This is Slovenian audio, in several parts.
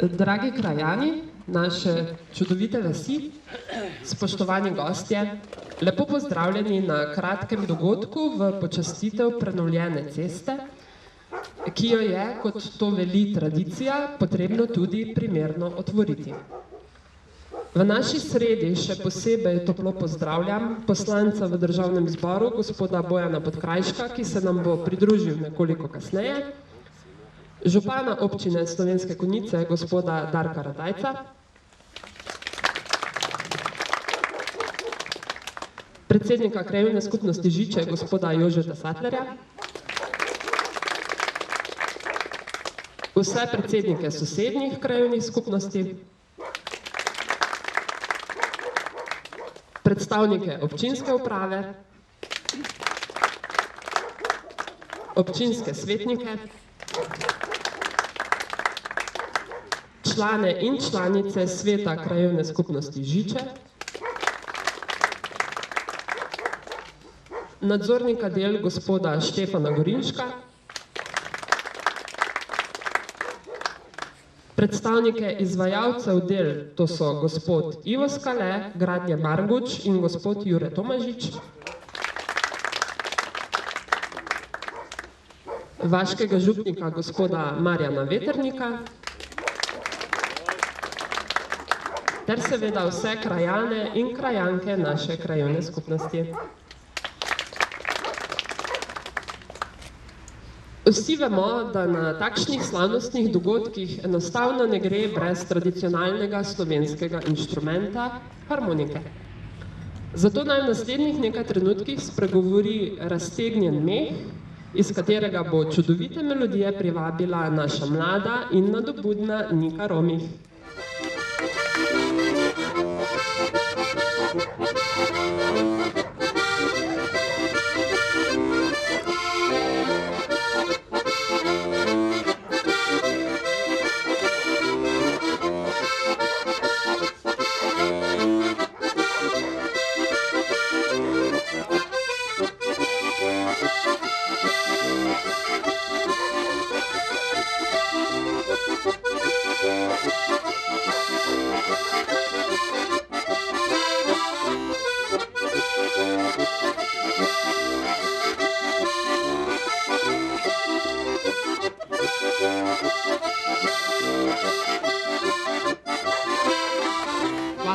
Dragi krajani, naše čudovite vasi, spoštovani gostje, lepo pozdravljeni na kratkem dogodku v počastitev prenovljene ceste, ki jo je, kot to veli tradicija, potrebno tudi primerno otvoriti. V naši sredi še posebej toplo pozdravljam poslanca v Državnem zboru, gospoda Bojana Podkrajška, ki se nam bo pridružil nekoliko kasneje, župana občine Slovenske Konjice, gospoda Darka Ratajca, predsednika krajevne skupnosti Žiče, gospoda Jožeta Satlerja, vse predsednike sosednjih krajevnih skupnosti, predstavnike občinske uprave, občinske svetnike, člane in članice sveta krajevne skupnosti Žiče, nadzornika del gospoda Štefana Gorinška, predstavnike izvajalcev del, to so gospod Ivo Skale, Gradnje Marguč in gospod Jure Tomažič, vaškega župnika gospoda Marjana Veternika, ter seveda vse krajane in krajanke naše krajevne skupnosti. Vsi vemo, da na takšnih slavnostnih dogodkih enostavno ne gre brez tradicionalnega slovenskega inštrumenta, harmonike. Zato naj v naslednjih nekaj trenutkih spregovori raztegnjen meh, iz katerega bo čudovite melodije privabila naša mlada in nadobudna Nika Romih.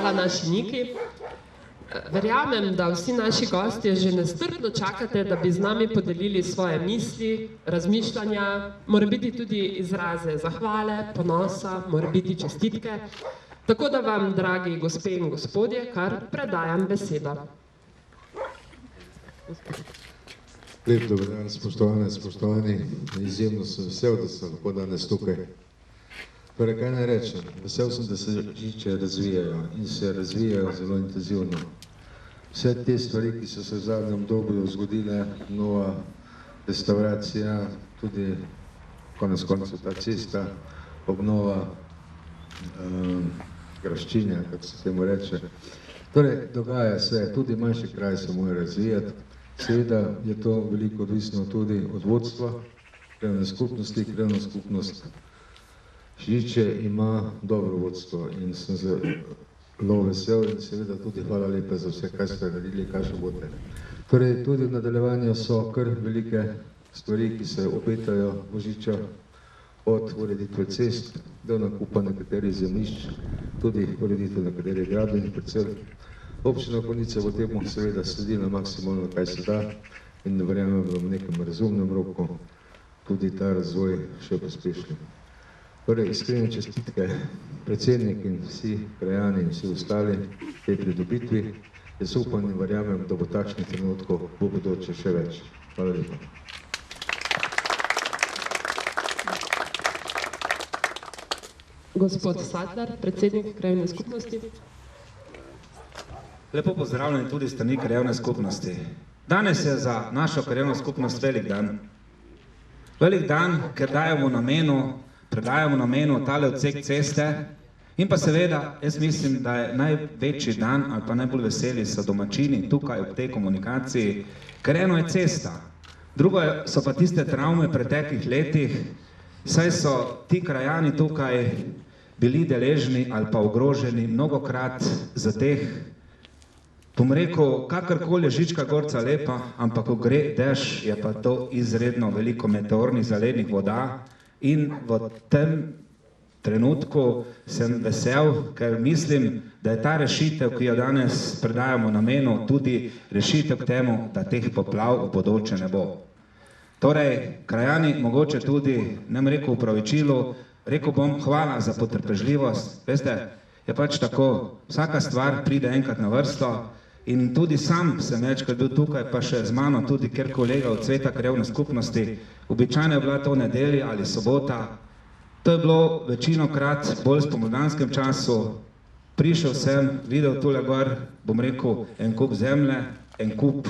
Hvala naši Niki. Verjamem, da vsi naši gostje že nestrpno čakate, da bi z nami podelili svoje misli, razmišljanja, morebiti tudi izraze zahvale, ponosa, morebiti čestitke. Tako da vam, dragi gospe in gospodje, kar predajam besedo. Lep dober dan, spoštovani. Izjemno sem vesel, da sem lahko danes tukaj. Torej, kaj naj rečem? Vesel sem, da se Žiče razvijajo in se razvijajo zelo intenzivno. Vse te stvari, ki so se v zadnjem obdobju zgodile, nova restauracija, tudi konec koncev ta cesta, obnova graščine, kako se temu reče. Torej, dogaja se, tudi manjši kraj se mora razvijati. Seveda je to veliko odvisno tudi od vodstva, krajevne skupnosti, krajevna skupnost Žiče ima dobro vodstvo in sem zelo vesel in seveda tudi hvala lepa za vse, kaj ste naredili, kaj še boste. Torej, tudi v nadaljevanju so kar velike stvari, ki se obetajo v Žičo, od ureditve cest do nakupa nekaterih zemljišč, tudi ureditve nekaterih gradbenih parcel. Občina Konjice bo temu seveda sledila maksimalno, kaj se da in verjamem, da v nekem razumnem roku tudi ta razvoj še pospešili. Torej, iskrene čestitke, predsednik in vsi krajani in vsi ostali tej pridobitvi. Jaz upam in verjamem, da bo takšnih trenutkov v bodoče še več. Hvala lepa. Gospod Satler, predsednik krajevne skupnosti. Lepo pozdravljeni tudi strani krajevne skupnosti. Danes je za našo krajevno skupnost velik dan. Velik dan, ker predajamo namenu tale odsek ceste in pa seveda, jaz mislim, da je največji dan ali pa najbolj veseli so domačini tukaj ob tej komunikaciji, ker eno je cesta, drugo so pa tiste travme v preteklih letih, saj so ti krajani tukaj bili deležni ali pa ogroženi mnogokrat za teh, bom rekel, kakorkoli je Žička gorca lepa, ampak ko gre dež, je pa to izredno veliko meteornih zalednih voda in v tem trenutku sem vesel, ker mislim, da je ta rešitev, ki jo danes predajamo namenu, tudi rešitev k temu, da teh poplav v bodoče ne bo. Torej, krajani, mogoče tudi, ne bom rekel upravičilu, rekel bom hvala za potrpežljivost. Veste, je pač tako, vsaka stvar pride enkrat na vrsto in tudi sam sem večkrat bil tukaj, pa še z mano tudi ker kolega od Sveta krajevne skupnosti, običajno je bila to nedelja ali sobota. To je bilo večinokrat bolj v spomladanskem času. Prišel sem, videl tule gor, bom rekel, en kup zemlje, en kup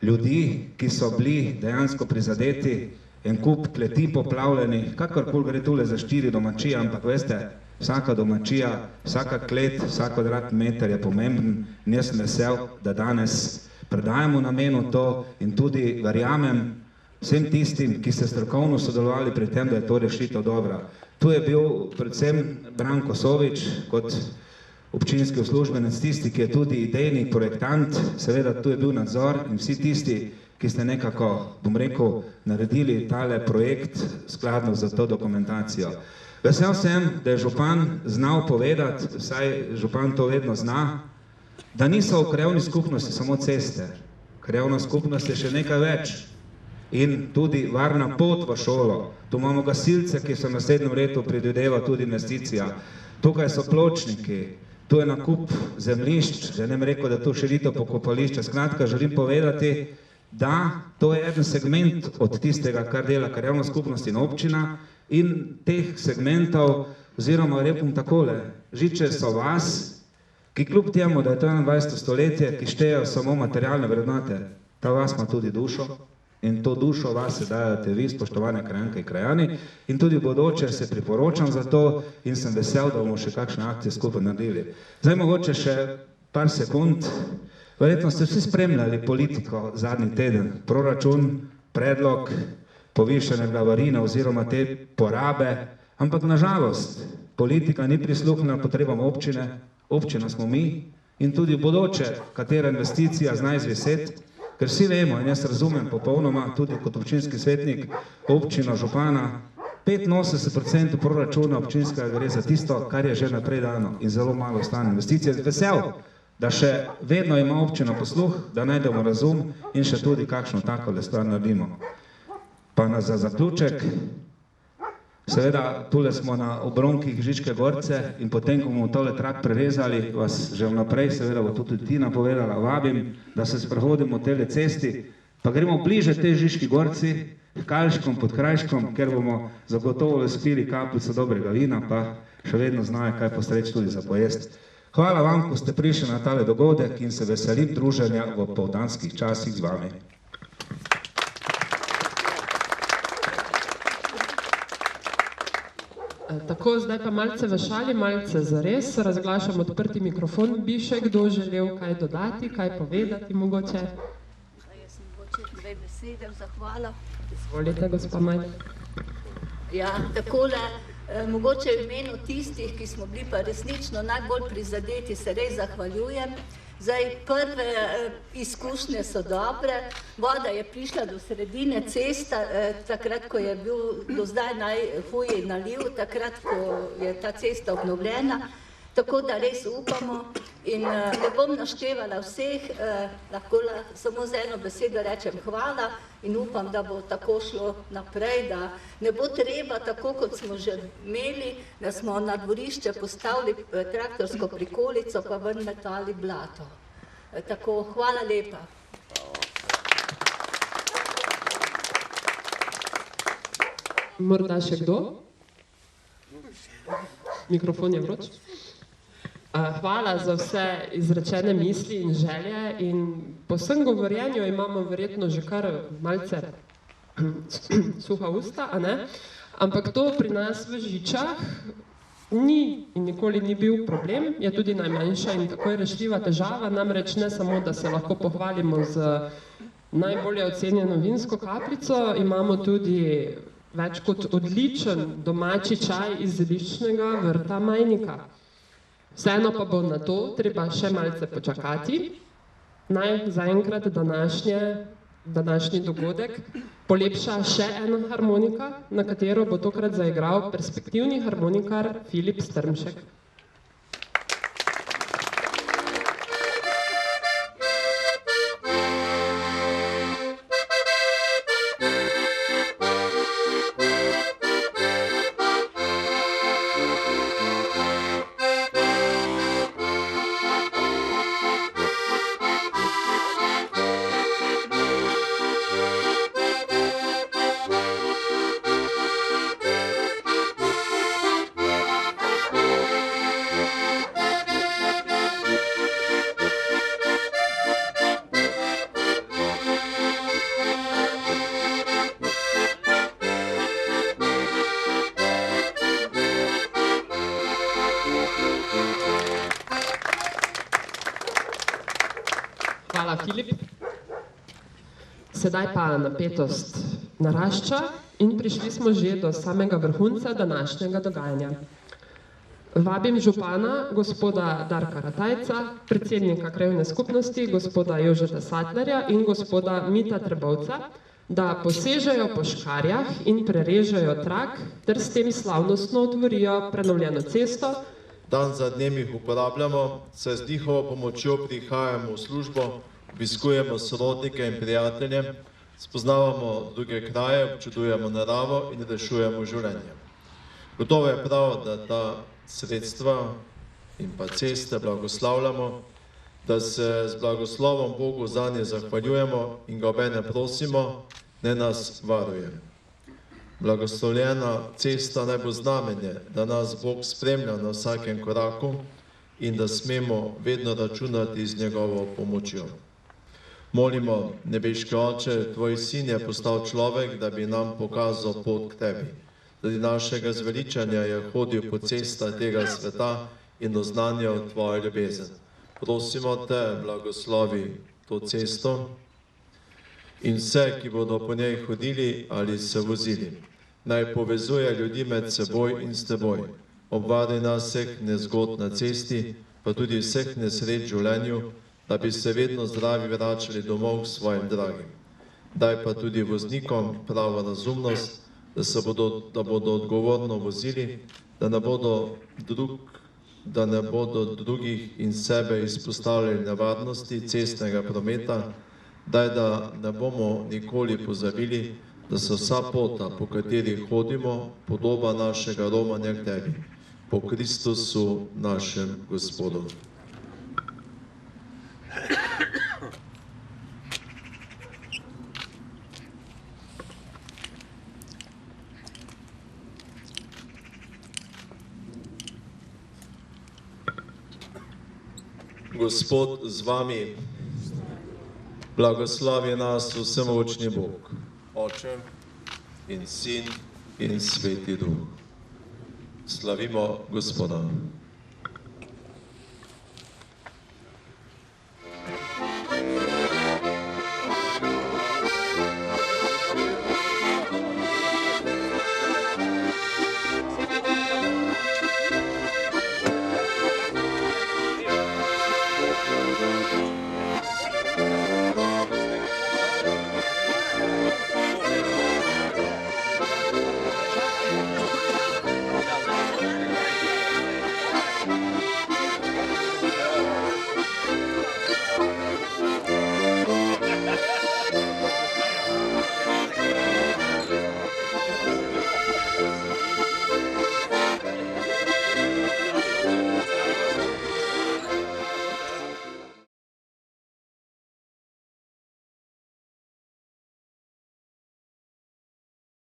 ljudi, ki so bili dejansko prizadeti, en kup kleti poplavljenih, kakorkoli gre tule za 4 domačije, ampak veste, vsaka domačija, vsaka klet, vsak kvadratni meter je pomemben in jaz sem vesel, da danes predajamo namenu to in tudi verjamem vsem tistim, ki ste strokovno sodelovali pri tem, da je to rešitev dobra. Tu je bil predvsem Branko Sovič kot občinski uslužbenec, tisti, ki je tudi idejni projektant, seveda tu je bil nadzor in vsi tisti, ki ste nekako, bom rekel, naredili tale projekt skladno za to dokumentacijo. Vesel sem, da je župan znal povedati, vsaj župan to vedno zna, da niso v krajevni skupnosti samo ceste. Krajevna skupnost je še nekaj več. In tudi varna pot v šolo. Tu imamo gasilce, ki so v naslednjem letu predvideva tudi investicija. Tukaj so pločniki, tu je nakup zemljišč, že ne bom rekel, da tu širitev pokopališča. Skratka, želim povedati, da to je eden segment od tistega, kar dela krajevna skupnost in občina in teh segmentov, oziroma repom takole, Žiče so vas, ki kljub temu, da je to 21. stoletje, ki štejejo samo materialne vrednote, ta vas ima tudi dušo. In to dušo vase dajate vi, spoštovane krajanke in krajani, in tudi v bodoče se priporočam za to in sem vesel, da bomo še kakšne akcije skupaj naredili. Zdaj mogoče še par sekund. Verjetno ste vsi spremljali politiko zadnji teden. Proračun, predlog, povišene glavarine oziroma te porabe, ampak nažalost politika ni prisluhnila potrebam občine, občina smo mi in tudi v bodoče, katera investicija zna izviseti. Ker vsi vemo, in jaz razumem popolnoma, tudi kot občinski svetnik, občina, župana, 85% proračuna občinskega gre za tisto, kar je že naprej dano in zelo malo ostane investicije. Vesel, da še vedno ima občina posluh, da najdemo razum in še tudi kakšno takole stvar naredimo. Pa za zaključek, seveda, tule smo na obronkih Žičke gorce in potem, ko bomo tole trak prerezali, vas že vnaprej, seveda bo tudi Tina povedala, vabim, da se sprehodimo tele cesti, pa gremo bliže tej Žički gorci, Kalškom, pod Krajškom, ker bomo zagotovo spili kapljico dobrega vina, pa še vedno znajo kaj postreči tudi za pojesti. Hvala vam, ko ste prišli na tale dogodek in se veselim druženja v popoldanskih časih z vami. Tako, zdaj pa malce v šali, malce zares, razglašam odprti mikrofon. Bi še kdo želel kaj dodati, kaj povedati mogoče? Jaz sem mogoče 2 besede v zahvalo. Izvolite, gospa Majda. Ja, takole, mogoče v imenu tistih, ki smo bili pa resnično najbolj prizadeti, se res zahvaljujem. Zdaj, prve izkušnje so dobre, voda je prišla do sredine cesta, takrat, ko je bil do zdaj najhujši naliv, takrat, ko je ta cesta obnovljena, tako da res upamo in ne bom naštevala vseh, lahko samo z eno besedo rečem hvala in upam, da bo tako šlo naprej, da ne bo treba, tako kot smo že imeli, da smo na dvorišče postavili traktorsko prikolico, pa ven metali blato. Tako, hvala lepa. Morda še kdo? Mikrofon je vroč. Hvala za vse izrečene misli in želje in po vsem govorjenju imamo verjetno že kar malce suha usta, a ne? Ampak to pri nas v Žičah ni in nikoli ni bil problem, je tudi najmanjša in takoj rešljiva težava, namreč ne samo, da se lahko pohvalimo z najbolje ocenjeno vinsko kapljico, imamo tudi več kot odličen domači čaj iz zeliščnega vrta Majnika. Vseeno pa bo na to treba še malce počakati. Naj zaenkrat današnji dogodek polepša še ena harmonika, na katero bo tokrat zaigral perspektivni harmonikar Filip Strmšek. Hvala, Filip. Sedaj pa napetost narašča in prišli smo že do samega vrhunca današnjega dogajanja. Vabim župana, gospoda Darka Ratajca, predsednika krajevne skupnosti, gospoda Jožeta Satlerja in gospoda Mita Trbovca, da posežejo po škarjah in prerežejo trak, ter s tem slavnostno otvorijo prenovljeno cesto. Dan za dnem jih uporabljamo, saj z njihovo pomočjo prihajamo v službo, obiskujemo sorodnike in prijatelje, spoznavamo druge kraje, občudujemo naravo in rešujemo življenje. Gotovo je prav, da ta sredstva in pa ceste blagoslavljamo, da se z blagoslovom Bogu zanje zahvaljujemo in ga obenem prosimo, naj nas varuje. Blagoslovljena cesta naj bo znamenje, da nas Bog spremlja na vsakem koraku in da smemo vedno računati z njegovo pomočjo. Molimo, nebeški Oče, tvoj sin je postal človek, da bi nam pokazal pot k tebi. Zaradi našega zveličanja je hodil po cestah tega sveta in oznanjal tvojo ljubezen. Prosimo te, blagoslovi to cesto in vse, ki bodo po njej hodili ali se vozili. Naj povezuje ljudi med seboj in s teboj. Obvaruj nas vseh nezgod na cesti, pa tudi vseh nesreč v življenju, da bi se vedno zdravi vračali domov k svojim dragim. Daj pa tudi voznikom pravo razumnost, da bodo odgovorno vozili, da ne bodo drugih in sebe izpostavljali nevarnosti cestnega prometa. Daj, da ne bomo nikoli pozabili, da so vsa pota, po kateri hodimo, podoba našega romanja k tebi. Po Kristusu, našem Gospodu. Gospod z vami, blagoslovi nas vsemogočni Bog, Oče in Sin in Sveti Duh. Slavimo Gospoda.